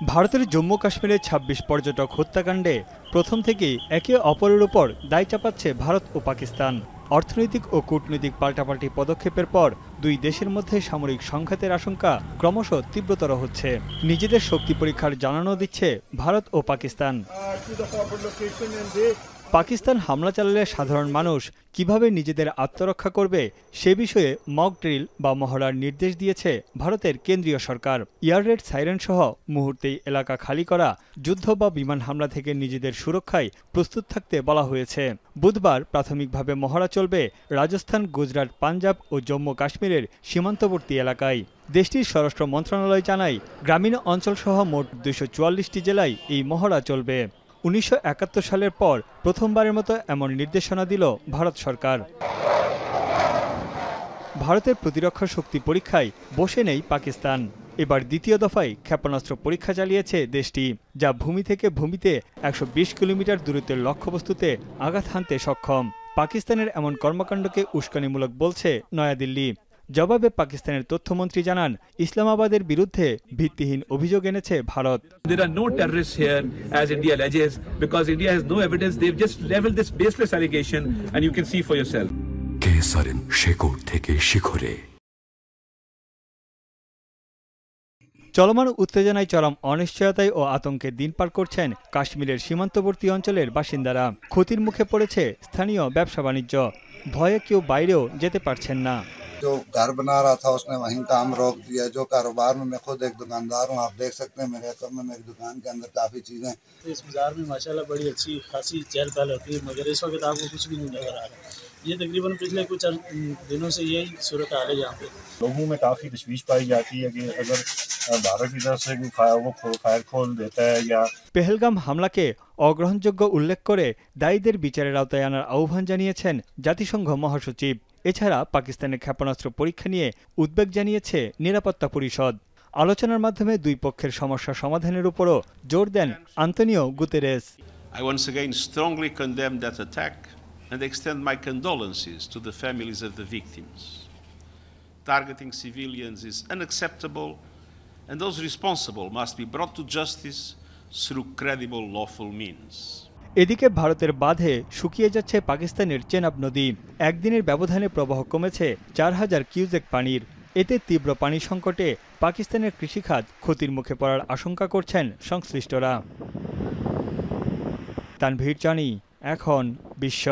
ভারতের জম্মু কাশ্মীরে ২৬ পর্যটক হত্যাকাণ্ডে প্রথম থেকেই একে অপরের উপর দায় চাপাচ্ছে ভারত ও পাকিস্তান। অর্থনৈতিক ও কূটনৈতিক পাল্টাপাল্টি পদক্ষেপের পর দুই দেশের মধ্যে সামরিক সংঘাতের আশঙ্কা ক্রমশ তীব্রতর হচ্ছে। নিজেদের শক্তি পরীক্ষার জানানো দিচ্ছে ভারত ও পাকিস্তান। পাকিস্তান হামলা চালালে সাধারণ মানুষ কিভাবে নিজেদের আত্মরক্ষা করবে সে বিষয়ে মক ড্রিল বা মহড়ার নির্দেশ দিয়েছে ভারতের কেন্দ্রীয় সরকার। এয়ার রেড সাইরেন সহ মুহূর্তেই এলাকা খালি করা, যুদ্ধ বা বিমান হামলা থেকে নিজেদের সুরক্ষায় প্রস্তুত থাকতে বলা হয়েছে। বুধবার প্রাথমিকভাবে মহড়া চলবে রাজস্থান, গুজরাট, পাঞ্জাব ও জম্মু কাশ্মীরের সীমান্তবর্তী এলাকায়। দেশটির স্বরাষ্ট্র মন্ত্রণালয় জানায়, গ্রামীণ অঞ্চলসহ মোট ২৪৪টি জেলায় এই মহড়া চলবে। ১৯৭১ সালের পর প্রথমবারের মতো এমন নির্দেশনা দিল ভারত সরকার। ভারতের প্রতিরক্ষা শক্তি পরীক্ষায় বসে নেই পাকিস্তান। এবার দ্বিতীয় দফায় ক্ষেপণাস্ত্র পরীক্ষা চালিয়েছে দেশটি, যা ভূমি থেকে ভূমিতে ১২০ কিলোমিটার দূরত্বের লক্ষ্যবস্তুতে আঘাত হানতে সক্ষম। পাকিস্তানের এমন কর্মকাণ্ডকে উস্কানিমূলক বলছে নয়াদিল্লি। জবাবে পাকিস্তানের তথ্যমন্ত্রী জানান, ইসলামাবাদের বিরুদ্ধে ভিত্তিহীন অভিযোগ এনেছে Bharat. There are no terrorists here, as India alleges, because India has no evidence. They've just leveled this baseless allegation, and you can see for yourself. কেসারেন শেকড় থেকে শিখরে। চলমান উত্তেজনায় চরম অনিশ্চয়তায় ও আতঙ্কে দিন পার করছেন কাশ্মীরের সীমান্তবর্তী অঞ্চলের বাসিন্দারা। ক্ষতির মুখে পড়েছে স্থানীয় ব্যবসা বাণিজ্য। ভয়ে কেউ বাইরেও যেতে পারছেন না। जो घर बना रहा था उसने वहीं काम रोक दिया। जो कारोबार में मैं खुद एक दुकानदार हूँ, आप देख सकते हैं मेरे घर में मेरी दुकान के अंदर काफ़ी चीज़ें। इस बाज़ार में माशाल्लाह बड़ी अच्छी खासी चहल पहल होती है, मगर इस वक्त आपको कुछ भी नहीं नजर आ रहा। ये तकरीबन पिछले कुछ दिनों से यही सूरत हाल है। यहाँ पे लोगों में काफ़ी तशवीश पाई जाती है कि अगर भारत की तरफ से फायर खोल देता है या পেহেলগাম হামলাকে অগ্রহণযোগ্য উল্লেখ করে দায়ীদের বিচারের আওতায় আনার আহ্বান জানিয়েছেন জাতিসংঘ মহাসচিব। এছাড়া পাকিস্তানের ক্ষেপণাস্ত্র পরীক্ষা নিয়ে উদ্বেগ জানিয়েছে নিরাপত্তা পরিষদ। আলোচনার মাধ্যমে দুই পক্ষের সমস্যা সমাধানের উপরও জোর দেন Antonio Guterres. I once again strongly condemn that attack and extend my condolences to the families of the victims. Targeting civilians is unacceptable, and those responsible must be brought to justice through credible lawful means. এদিকে ভারতের বাঁধে শুকিয়ে যাচ্ছে পাকিস্তানের চেনাব নদী। একদিনের ব্যবধানে প্রবাহ কমেছে ৪,০০০ কিউসেক পানির। এতে তীব্র পানি সংকটে পাকিস্তানের কৃষিখাত ক্ষতির মুখে পড়ার আশঙ্কা করছেন সংশ্লিষ্টরা। তানভীর জানি, এখন বিশ্ব।